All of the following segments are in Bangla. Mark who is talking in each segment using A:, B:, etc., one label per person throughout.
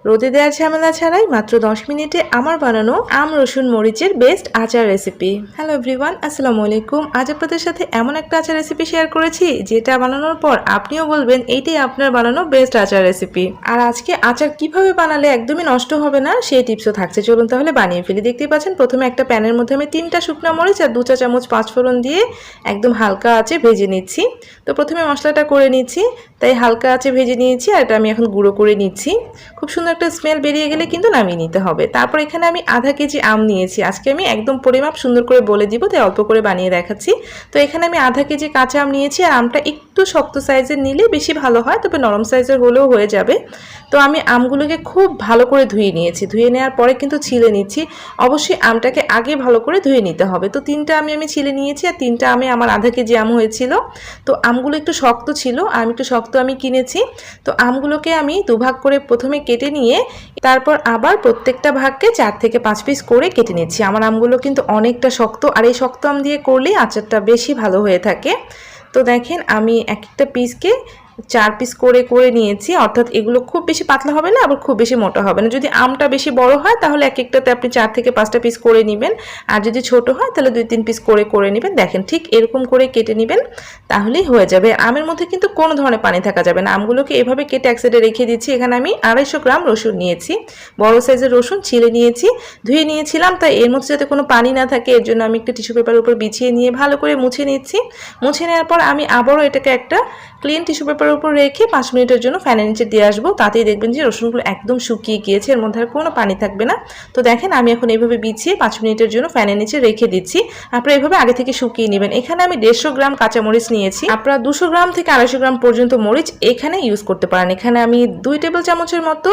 A: রোদে দেওয়ার ঝামেলা ছাড়াই মাত্র 10 মিনিটে আমার বানানো আম রসুন মরিচের বেস্ট আচার রেসিপি। হ্যালো এভরিওয়ান, আসসালামু আলাইকুম। আজ আপনাদের সাথে এমন একটা আচার রেসিপি শেয়ার করেছি যেটা বানানোর পর আপনিও বলবেন এইটাই আপনার বানানো বেস্ট আচার রেসিপি। আর আজকে আচার কিভাবে বানালে একদমই নষ্ট হবে না সেই টিপসও থাকছে। চলুন তাহলে বানিয়ে ফেলি। দেখতেই পাচ্ছেন প্রথমে একটা প্যানের মধ্যে আমি 3টা শুকনো মরিচ আর 2 চা চামচ পাঁচফোড়ন দিয়ে একদম হালকা আঁচে ভেজে নিচ্ছি। তো প্রথমে মশলাটা করে নিচ্ছি, তাই হালকা আঁচে ভেজে নিয়েছি আর এটা আমি এখন গুঁড়ো করে নিচ্ছি। খুব সুন্দর একটা স্মেল বেরিয়ে গেলে কিন্তু নামিয়ে নিতে হবে। তারপর এখানে আমি আধা কেজি আম নিয়েছি। আজকে আমি একদম পরিমাপ সুন্দর করে বলে দিব, তাই অল্প করে বানিয়ে দেখাচ্ছি। তো এখানে আমি আধা কেজি কাঁচা আম নিয়েছি আর আমটা একটু শক্ত সাইজের নিলে বেশি ভালো হয়, তবে নরম সাইজের হলেও হয়ে যাবে। তো আমি আমগুলোকে খুব ভালো করে ধুয়ে নিয়েছি। ধুয়ে নেওয়ার পরে কিন্তু ছিলে নিচ্ছি। অবশ্যই আমটাকে আগে ভালো করে ধুয়ে নিতে হবে। তো 3টা আমি ছিলে নিয়েছি আর 3টা আমার আধা কেজি আম হয়েছিল। তো আমগুলো একটু শক্ত ছিল, একটু শক্ত আমি কিনেছি। তো আমগুলোকে আমি দুভাগ করে প্রথমে কেটে নিয়ে তারপর আবার প্রত্যেকটা ভাগকে 4 থেকে 5 পিস করে কেটে নিচ্ছি। আমার আমগুলো কিন্তু অনেকটা শক্ত, আর এই শক্ত আম দিয়ে করলেই আচারটা বেশি ভালো হয়ে থাকে। তো দেখেন আমি এক একটা পিসকে 4 পিস করে করে নিয়েছি, অর্থাৎ এগুলো খুব বেশি পাতলা হবে না, আবার খুব বেশি মোটা হবে না। যদি আমটা বেশি বড় হয় তাহলে এক একটাতে আপনি 4 থেকে 5টা পিস করে নেবেন, আর যদি ছোট হয় তাহলে 2-3 পিস করে করে নেবেন। দেখেন ঠিক এরকম করে কেটে নেবেন, তাহলেই হয়ে যাবে। আমের মধ্যে কিন্তু কোনো ধরনের পানি থাকা যাবে না। আমগুলোকে এভাবে কেটে এক সাইডে রেখে দিচ্ছি। এখানে আমি 250 গ্রাম রসুন নিয়েছি, বড় সাইজের রসুন ছিলে নিয়েছি, ধুয়ে নিয়েছিলাম। তাই এর মধ্যে যাতে কোনো পানি না থাকে এর জন্য আমি একটা টিস্যু পেপারের উপর বিছিয়ে নিয়ে ভালো করে মুছে নিচ্ছি। মুছে নেওয়ার পর আমি আবারও এটাকে একটা ক্লিন টিস্যু পেপারের উপর রেখে 5 মিনিটের জন্য ফ্যানের নিচে দিয়ে আসবো। তাতেই দেখবেন যে রসুনগুলো একদম শুকিয়ে গিয়েছে, এর মধ্যে আর কোনো পানি থাকবে না। তো দেখেন আমি এখন এইভাবে বিছিয়ে 5 মিনিটের জন্য ফ্যানের নিচে রেখে দিচ্ছি। আপনারা এইভাবে আগে থেকে শুকিয়ে নেবেন। এখানে আমি 150 গ্রাম কাঁচামরিচ নিয়েছি। আপনারা 200 গ্রাম থেকে 250 গ্রাম পর্যন্ত মরিচ এখানে ইউজ করতে পারেন। এখানে আমি 2 টেবিল চামচের মতো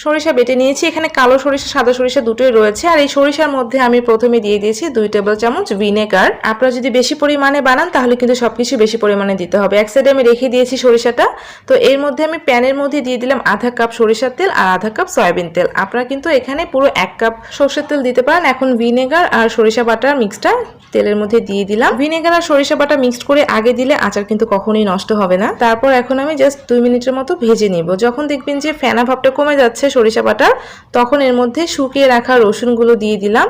A: সরিষা বেটে নিয়েছি। এখানে কালো সরিষা সাদা সরিষা দুটোই রয়েছে। আর এই সরিষার মধ্যে আমি প্রথমে দিয়ে দিয়েছি 2 টেবিল চামচ ভিনেগার। আপনারা যদি বেশি পরিমাণে বানান তাহলে কিন্তু সবকিছু বেশি পরিমাণে দিতে হবে। এক সাইডে আমি রেখে দিয়েছি সরিষাটা। তো এর মধ্যে আমি প্যানের মধ্যে দিয়ে দিলাম আধা কাপ সরিষার তেল আর আধা কাপ সয়াবিন তেল। আপনারা কিন্তু এখানে পুরো 1 কাপ সরষের তেল দিতে পারেন। এখন ভিনেগার আর সরিষা বাটার মিক্সটা তেলের মধ্যে দিয়ে দিলাম। ভিনেগার আর সরিষা বাটা মিক্সড করে আগে দিলে আচার কিন্তু কখনোই নষ্ট হবে না। তারপর এখন আমি জাস্ট 2 মিনিটের মতো ভেজে নিব। যখন দেখবেন যে ফেনা ভাবটা কমে যাচ্ছে সরিষা বাটার, তখন এর মধ্যে শুকিয়ে রাখা রসুনগুলো দিয়ে দিলাম,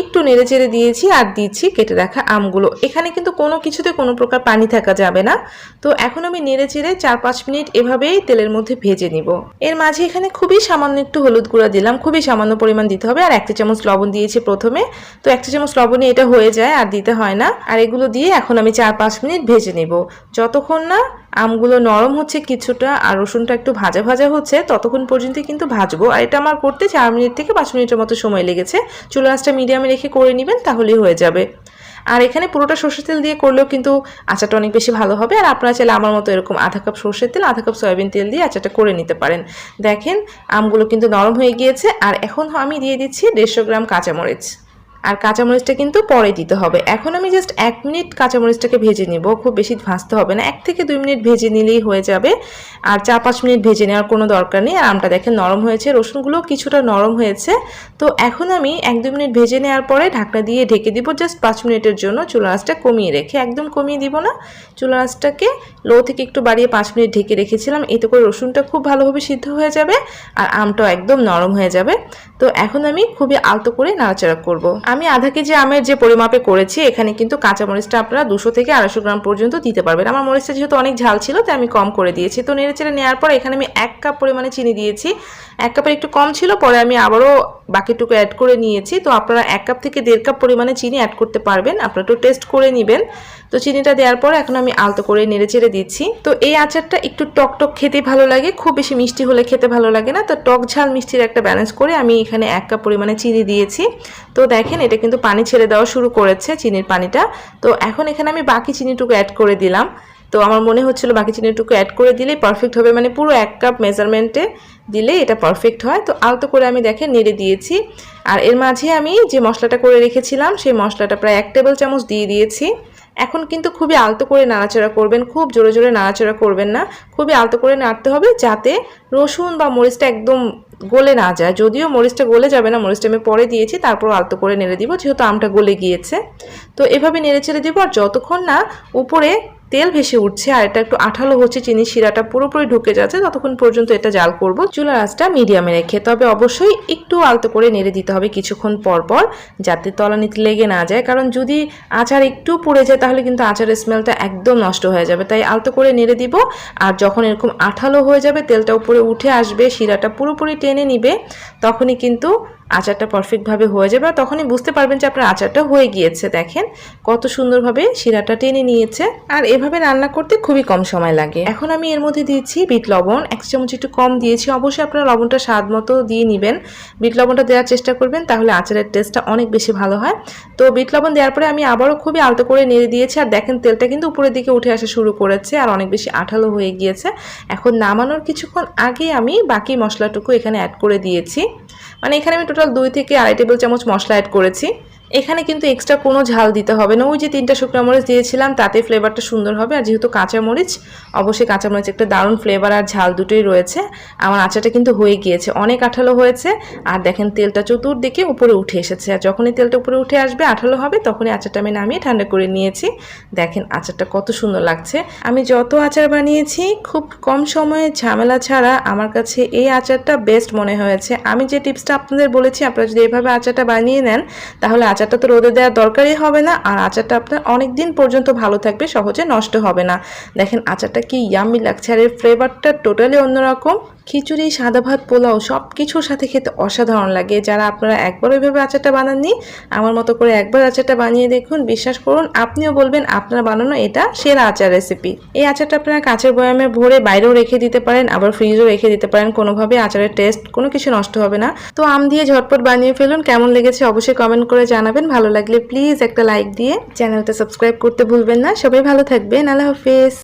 A: একটু নেড়েচেড়ে দিয়েছি আর দিচ্ছি কেটে রাখা আমগুলো। এখানে কিন্তু কোনো কিছুতে কোনো প্রকার পানি থাকা যাবে না। তো এখন আমি নেড়েচেড়ে 4-5 মিনিট এভাবেই তেলের মধ্যে ভেজে নিব। এর মাঝে এখানে খুবই সামান্য একটু হলুদ গুঁড়া দিলাম, খুবই সামান্য পরিমাণ দিতে হবে। আর 1 চা চামচ লবণ দিয়েছি প্রথমে। তো 1 চা চামচ লবণে এটা হয়ে যায়, আর দিতে হয় না। আর এগুলো দিয়ে এখন আমি 4-5 মিনিট ভেজে নেব। যতক্ষণ না আমগুলো নরম হচ্ছে কিছুটা আর রসুনটা একটু ভাজা ভাজা হচ্ছে ততক্ষণ পর্যন্ত কিন্তু ভাজবো। আর এটা আমার করতে 4 মিনিট থেকে 5 মিনিটের মতো সময় লেগেছে। চুলা আঁচটা মিডিয়ামে রেখে করে নেবেন, তাহলেই হয়ে যাবে। আর এখানে পুরোটা সরষের তেল দিয়ে করলেও কিন্তু আচারটা অনেক বেশি ভালো হবে। আর আপনারা চাইলে আমার মতো এরকম আধা কাপ সরষের তেল আধা কাপ সয়াবিন তেল দিয়ে আচারটা করে নিতে পারেন। দেখেন আমগুলো কিন্তু নরম হয়ে গিয়েছে। আর এখন আমি দিয়ে দিচ্ছি 150 গ্রাম কাঁচামরিচ। আর কাঁচামরিচটা কিন্তু পরে দিতে হবে। এখন আমি জাস্ট 1 মিনিট কাঁচামরিচটাকে ভেজে নিব, খুব বেশি ভাজতে হবে না, 1 থেকে 2 মিনিট ভেজে নিলেই হয়ে যাবে। আর 4-5 মিনিট ভেজে নেওয়ার কোনো দরকার নেই। আর আমটা দেখেন নরম হয়েছে, রসুনগুলো কিছুটা নরম হয়েছে। তো এখন আমি 1-2 মিনিট ভেজে নেওয়ার পরে ঢাকনা দিয়ে ঢেকে দিব জাস্ট 5 মিনিটের জন্য। চুলা আঁচটা কমিয়ে রেখে, একদম কমিয়ে দিব না, চুলা আঁচটাকে লো থেকে একটু বাড়িয়ে 5 মিনিট ঢেকে রেখেছিলাম। এতে করে রসুনটা খুব ভালোভাবে সিদ্ধ হয়ে যাবে আর আমটাও একদম নরম হয়ে যাবে। তো এখন আমি খুবই আলতো করে নাড়াচাড়া করব। আমি আধা কেজি আমের যে পরিমাপে করেছি এখানে কিন্তু কাঁচামরিচটা আপনারা 200 থেকে 250 গ্রাম পর্যন্ত দিতে পারবেন। আমার মরিচটা যেহেতু অনেক ঝাল ছিল তাই আমি কম করে দিয়েছি। তো নেড়েচেড়ে নেওয়ার পর এখানে আমি 1 কাপ পরিমাণে চিনি দিয়েছি। 1 কাপের একটু কম ছিল, পরে আমি আবারও বাকিটুকু অ্যাড করে নিয়েছি। তো আপনারা 1 কাপ থেকে 1.5 কাপ পরিমাণে চিনি অ্যাড করতে পারবেন, আপনারা একটু টেস্ট করে নেবেন। তো চিনিটা দেওয়ার পর এখন আমি আলতো করে নেড়েচেড়ে দিচ্ছি। তো এই আচারটা একটু টক টক খেতে ভালো লাগে, খুব বেশি মিষ্টি হলে খেতে ভালো লাগে না। তো টক ঝাল মিষ্টির একটা ব্যালেন্স করে আমি এখানে 1 কাপ পরিমাণে চিনি দিয়েছি। তো দেখেন এটা কিন্তু পানি ছেড়ে দেওয়া শুরু করেছে, চিনির পানিটা। তো এখন এখানে আমি বাকি চিনিটুকু অ্যাড করে দিলাম। তো আমার মনে হচ্ছিল বাকি চিনিটুকু অ্যাড করে দিলেই পারফেক্ট হবে, মানে পুরো 1 কাপ মেজারমেন্টে দিলে এটা পারফেক্ট হয়। তো আলতো করে আমি দেখেন নেড়ে দিয়েছি। আর এর মাঝে আমি যে মশলাটা করে রেখেছিলাম সেই মশলাটা প্রায় 1 টেবিল চামচ দিয়ে দিয়েছি। এখন কিন্তু খুবই আলতো করে নাড়াচাড়া করবেন, খুব জোরে জোরে নাড়াচাড়া করবেন না, খুবই আলতো করে নাড়তে হবে যাতে রসুন বা মরিচটা একদম গলে না যায়। যদিও মরিচটা গলে যাবে না, মরিচটা আমি পরে দিয়েছি, তারপর আলতো করে নেড়ে দিব যেহেতু আমটা গলে গিয়েছে। তো এভাবে নেড়ে ছেড়ে দিব। আর যতক্ষণ না উপরে তেল ভেসে উঠছে আর এটা একটু আঠালো হচ্ছে, চিনি শিরাটা পুরোপুরি ঢুকে যাচ্ছে, ততক্ষণ পর্যন্ত এটা জাল করব চুলার আঁচটা মিডিয়ামে রেখে। তবে অবশ্যই একটু আলতো করে নেড়ে দিতে হবে কিছুক্ষণ পর পর, যাতে তলানিতে লেগে না যায়, কারণ যদি আচার একটু পুড়ে যায় তাহলে কিন্তু আচারের স্মেলটা একদম নষ্ট হয়ে যাবে। তাই আলতো করে নেড়ে দিব। আর যখন এরকম আঠালো হয়ে যাবে, তেলটা উপরে উঠে আসবে, শিরাটা পুরোপুরি টেনে নিবে, তখনই কিন্তু আচারটা পারফেক্টভাবে হয়ে যাবে। আর তখনই বুঝতে পারবেন যে আপনার আচারটা হয়ে গিয়েছে। দেখেন কত সুন্দরভাবে শিরাটা টেনে নিয়েছে। আর এভাবে রান্না করতে খুবই কম সময় লাগে। এখন আমি এর মধ্যে দিয়েছি বিট লবণ, 1 চামচ একটু কম দিয়েছি। অবশ্যই আপনারা লবণটা স্বাদ মতো দিয়ে নেবেন। বিট লবণটা দেওয়ার চেষ্টা করবেন, তাহলে আচারের টেস্টটা অনেক বেশি ভালো হয়। তো বিট লবণ দেওয়ার পরে আমি আবারও খুবই আলতো করে নেড়ে দিয়েছি। আর দেখেন তেলটা কিন্তু উপরের দিকে উঠে আসা শুরু করেছে আর অনেক বেশি আঠালো হয়ে গিয়েছে। এখন নামানোর কিছুক্ষণ আগে আমি বাকি মশলাটুকু এখানে অ্যাড করে দিয়েছি। মানে এখানে আমি টোটাল 2 থেকে 2.5 টেবিল চামচ মশলা অ্যাড করেছি। এখানে কিন্তু এক্সট্রা কোনো ঝাল দিতে হবে না। ওই যে 3টা শুকনো মরিচ দিয়েছিলাম, তাতে ফ্লেভারটা সুন্দর হবে। আর যেহেতু কাঁচামরিচ, অবশ্যই কাঁচামরিচ একটা দারুণ ফ্লেভার আর ঝাল দুটোই রয়েছে। আমার আচারটা কিন্তু হয়ে গিয়েছে, অনেক আঠালো হয়েছে। আর দেখেন তেলটা চতুর্দিকে উপরে উঠে এসেছে। আর যখনই তেলটা উপরে উঠে আসবে, আঠালো হবে, তখনই আচারটা আমি নামিয়ে ঠান্ডা করে নিয়েছি। দেখেন আচারটা কত সুন্দর লাগছে। আমি যত আচার বানিয়েছি খুব কম সময়ে ঝামেলা ছাড়া আমার কাছে এই আচারটা বেস্ট মনে হয়েছে। আমি যে টিপসটা আপনাদের বলেছি, আপনারা যদি এভাবে আচারটা বানিয়ে নেন, তাহলে আচারটা তো রোদে দেওয়ার দরকারই হবে না। আর আচারটা আপনার অনেক দিন পর্যন্ত ভালো থাকবে, সহজে নষ্ট হবে না। দেখেন আচারটা কি ইয়াম্মি লাগছে, আর এর ফ্লেভারটা টোটালি অন্যরকম। খিচুড়ি, সাদা ভাত, পোলাও সব কিছুর সাথে খেতে অসাধারণ লাগে। যারা আপনারা একবার ওইভাবে আচারটা বানাননি, আমার মতো করে একবার আচারটা বানিয়ে দেখুন। বিশ্বাস করুন, আপনিও বলবেন আপনারা বানানো এটা সেরা আচার রেসিপি। এই আচারটা আপনারা কাঁচের বয়ামে ভরে বাইরেও রেখে দিতে পারেন, আবার ফ্রিজেও রেখে দিতে পারেন। কোনোভাবে আচারের টেস্ট কোনো কিছু নষ্ট হবে না। তো আম দিয়ে ঝটপট বানিয়ে ফেলুন। কেমন লেগেছে অবশ্যই কমেন্ট করে জানাবেন। ভালো লাগলে প্লিজ একটা লাইক দিয়ে চ্যানেলটা সাবস্ক্রাইব করতে ভুলবেন না। সবাই ভালো থাকবেন। আল্লাহ হাফেজ।